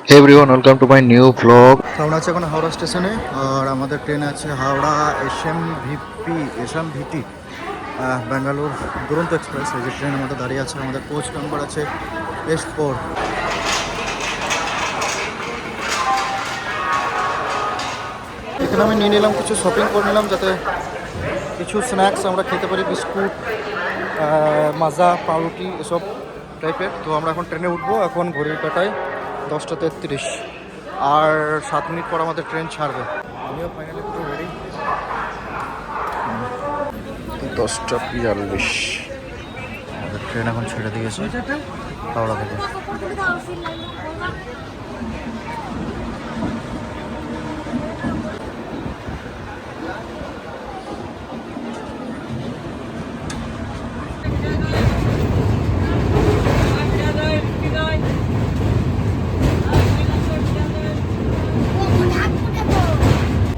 Hey everyone, welcome to my new vlog. আমরা আছি এখন হাওড়া স্টেশনে আর আমাদের ট্রেন আছে হাওড়া এসএমভিটি ব্যাঙ্গালোর দুরন্ত এক্সপ্রেস। এই যে ট্রেন আমাদের দাঁড়িয়ে আছে, আমাদের কোচ নাম্বার আছে S4। এখানে আমি নিয়ে নিলাম, কিছু শপিং করে নিলাম যাতে কিছু স্ন্যাক্স আমরা খেতে পারি, বিস্কুট, মাজা, পাউরুটি এসব টাইপের। তো আমরা এখন ট্রেনে উঠবো, এখন ঘড়ির কাঁটায় 10টা 33 আর 7 মিনিট পর আমাদের ট্রেন ছাড়বে। আমিও ফাইনালি পুরো রেডি। 10টা 42 আমাদের ট্রেন এখন ছেড়ে দিয়েছে হাওড়া থেকে।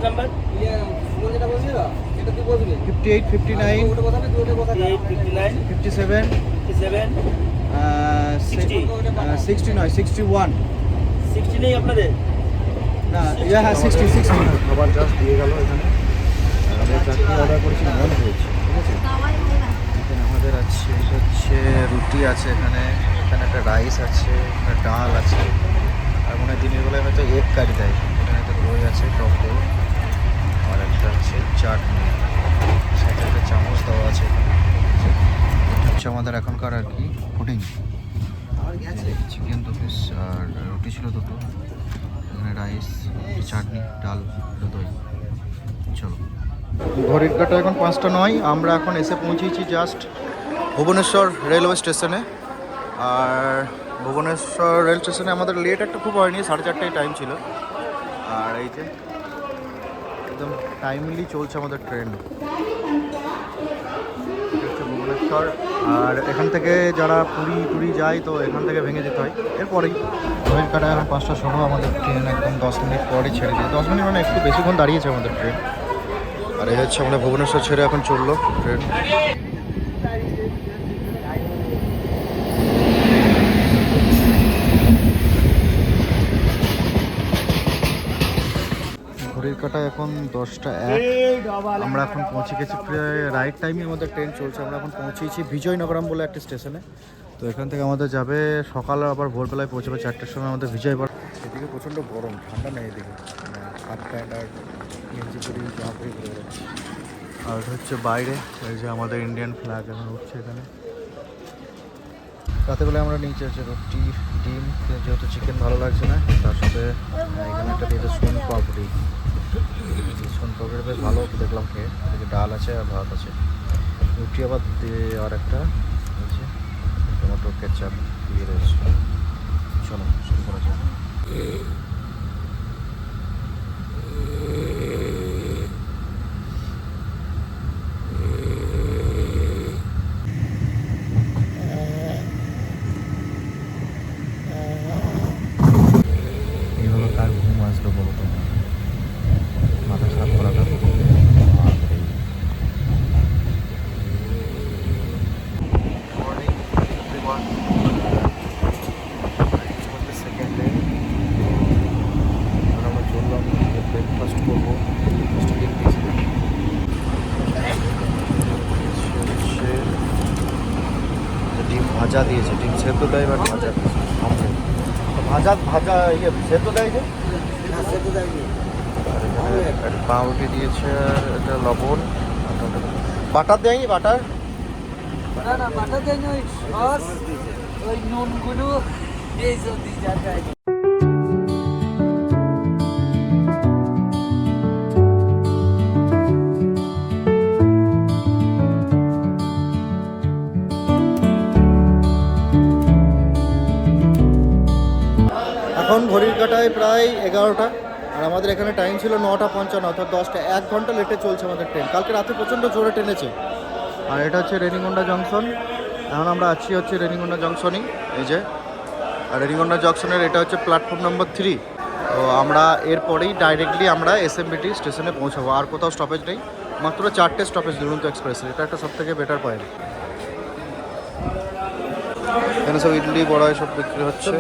নাম্বার 58, 59, 57, 60 নয় 61 60 নেই আপনাদের? না, হ্যাঁ 66 খাবার জাস্ট দিয়ে গেল এখানে। আমরা চাটনি অর্ডার করেছি, মন হয়েছে, ঠিক আছে। এখানে আমাদের আছে, এটা হচ্ছে রুটি আছে, এখানে এখানে একটা রাইস আছে, একটা ডাল আছে, আর মনে হয় দিনের বেলায় হয়তো এগ কারি দেয়। এখানে একটা দই আছে, টক দই, আর একটা হচ্ছে চাটনি, সাথে একটা চামচ দেওয়া আছে। এটা হচ্ছে আমাদের এখনকার আর কি পুডিং, চিকেন 2 পিস আর রুটি ছিল 2টো, এখানে রাইস, চাটনি, ডাল, দই। চলো, ঘড়ির কাঁটা এখন 5টা 9। আমরা এখন এসে পৌঁছেছি জাস্ট ভুবনেশ্বর রেলওয়ে স্টেশনে। আর ভুবনেশ্বর রেল স্টেশনে আমাদের লেট একটা খুব হয়নি, 4:30টায় টাইম ছিল। আর এই যে একদম টাইমলি চলছে আমাদের ট্রেন। হচ্ছে ভুবনেশ্বর, আর এখান থেকে যারা পুরী টুরি যায় তো এখান থেকে ভেঙে যেতে হয়। এরপরেই ঘড়ির কাঁটা এখন 5টা 16, আমাদের ট্রেন একদম 10 মিনিট পরে ছেড়ে দিয়ে, 10 মিনিট মানে একটু বেশিক্ষণ দাঁড়িয়েছে আমাদের ট্রেন। আর এই হচ্ছে আমরা ভুবনেশ্বর ছেড়ে এখন চললো ট্রেন। ঘড়ির কাঁটা এখন 10টা 1। আমরা এখন পৌঁছে গেছি প্রায় রাইট টাইমে, আমাদের ট্রেন চলছে। আমরা এখন পৌঁছেছি বিজয়নগরম বলে একটা স্টেশনে। তো এখান থেকে আমাদের যাবে সকালে, আবার ভোরবেলায় পৌঁছাবে 4টের সময় আমাদের বিজয়বাড়া। এদিকে প্রচণ্ড গরম, ঠান্ডা নেই এদিকে, হাফ প্যান্ট আর গেঞ্জি পরি জামা পরি ঘুরে বেড়াচ্ছে। আর হচ্ছে বাইরে এই যে আমাদের ইন্ডিয়ান ফ্ল্যাগ এখন উঠছে এখানে। রাতেবেলায় আমরা নিচে আছে রুটি, ডিম, যেহেতু চিকেন ভালো লাগছে না, তার সাথে এখানে একটা দিয়েছে সোন পাপড়ি। সোন পাপড়ি বেশ ভালো দেখলাম খেয়ে। এদিকে ডাল আছে আর ভাত আছে, রুটি আবার দিয়ে, আর একটা হচ্ছে টমেটো কেচাপ দিয়ে রয়েছে। চলো শুরু করা যাক। এইভাবে কার ঘুম আসলো বলো তো? মাথা খারাপ করা কাজ। সেকেন্ড ডে আমরা চললাম, ব্রেকফাস্ট করবো। ডিম ভাজা দিয়েছে, ডিম সেদ্ধ দেয় বা ভাজা ভাজা ভাজা ইয়ে সেদ্ধ দেয় যে। আর এখানে একটা পাউরুটি দিয়েছে, আর একটা লবণ, বাটার দেয়নি, বাটার না না, বাটা দেয় না, ওই সস, ওই নুনগুলো এই যদি জায়গায়। এখন ঘড়ির কাঁটায় প্রায় 11টা, আর আমাদের এখানে টাইম ছিল 9:55, অর্থাৎ 10টা, 1 ঘন্টা লেটে চলছে আমাদের ট্রেন। কালকে রাতে প্রচণ্ড জোরে টেনেছে। আর এটা হচ্ছে রেনিগন্ডা জংশন, এখন আমরা আছি হচ্ছে রেনিগন্ডা জংশনই, এই যে। আর রেনিগন্ডা জংশনের এটা হচ্ছে প্ল্যাটফর্ম নম্বর 3। তো আমরা এরপরেই ডাইরেক্টলি আমরা এসএমবিটি স্টেশনে পৌঁছাবো, আর কোথাও স্টপেজ নেই, মাত্র 4টে স্টপেজ দুরন্ত এক্সপ্রেসের। এটা একটা সবথেকে বেটার পয়েন্ট। এখানে সব ইডলি বড়া এসব বিক্রি হচ্ছে।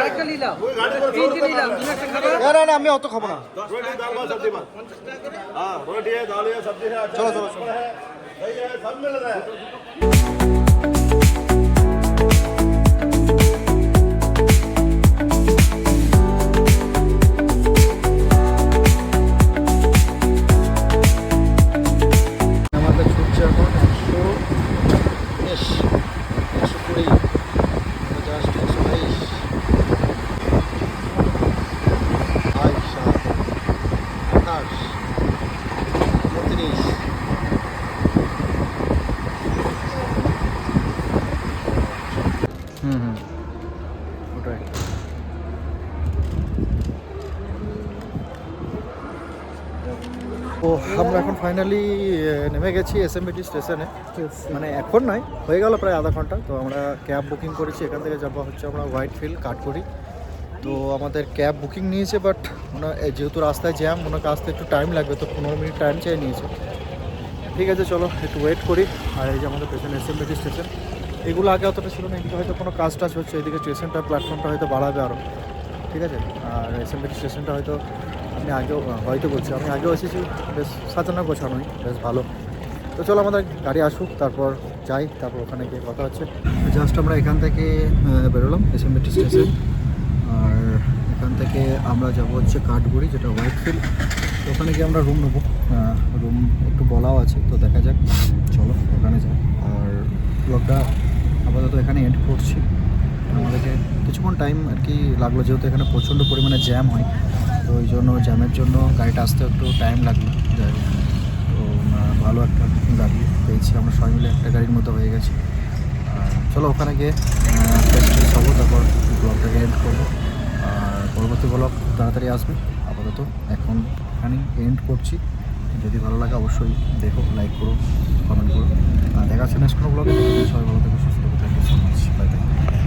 আরেকটা নিলাম, তিনটে নিলাম, তুমি একটা খাবে? না না না, আমি অত খাবো না। रोटी दाल भात सब्जी भात हाँ रोटी है दाल है सब्जी है चलो चलो चलो। सही है सब मिल रहा है আমাদের ছুটছে এখন 119, 120, 50, 122, 22, 28, 29, ওটাই। তো আমরা এখন ফাইনালি নেমে গেছি এসএমবিটি স্টেশনে। মানে এখন নয়, হয়ে গেল প্রায় আধা ঘন্টা। তো আমরা ক্যাব বুকিং করেছি, এখান থেকে যাবো হচ্ছে আমরা হোয়াইটফিল্ড কাঠগড়ি। তো আমাদের ক্যাব বুকিং নিয়েছে, বাট ওনার যেহেতু রাস্তায় জ্যাম, ওনাকে আসতে একটু টাইম লাগবে, তো 15 মিনিট টাইম চাই নিয়েছে। ঠিক আছে, চলো একটু ওয়েট করি। আর এই যে আমাদের পেছনে এসএমবিটি স্টেশন, এগুলো আগে অতটা ছিল না, এদিকে হয়তো কোনো কাজ টাজ হচ্ছে, এদিকে স্টেশনটা প্ল্যাটফর্মটা হয়তো বাড়াবে আরও। ঠিক আছে, আর এসএমবিটি স্টেশনটা হয়তো আমি আগেও হয়তো বলছি, আমি আগেও এসেছি, বেশ সাজানো গোছানোই, বেশ ভালো। তো চলো আমাদের গাড়ি আসুক, তারপর যাই, তারপর ওখানে গিয়ে কথা হচ্ছে। জাস্ট আমরা এখান থেকে বেরোলাম এসএমবিটি স্টেশন, আর এখান থেকে আমরা যাব হচ্ছে কাঠগুড়ি, যেটা হোয়াইটফিল্ড। তো ওখানে গিয়ে আমরা রুম নেবো, রুম একটু বলাও আছে, তো দেখা যাক, চলো ওখানে যাই। আর ব্লগটা আপাতত এখানে এন্ড করছি। আমাদেরকে কিছুক্ষণ টাইম আর কি লাগলো, যেহেতু এখানে প্রচণ্ড পরিমাণে জ্যাম হয়, তো ওই জন্য জ্যামের জন্য গাড়িটা আসতে একটু টাইম লাগলো। যাই হোক, তো ভালো একটা গাড়ি পেয়েছি আমরা সবাই মিলে, একটা গাড়ির মতো হয়ে গেছে। চলো ওখানে গিয়ে ফ্রেশ হবো, তারপর ব্লগটাকে এন্ড করবো। আর পরবর্তী ব্লগ খুব তাড়াতাড়ি আসবে। আপাতত এখন এখানেই এন্ড করছি। যদি ভালো লাগে অবশ্যই দেখো, লাইক করো, কমেন্ট করো। দেখা হচ্ছে নেক্সট কোনো ব্লগে। সবাই ভালো থেকো, সুস্থ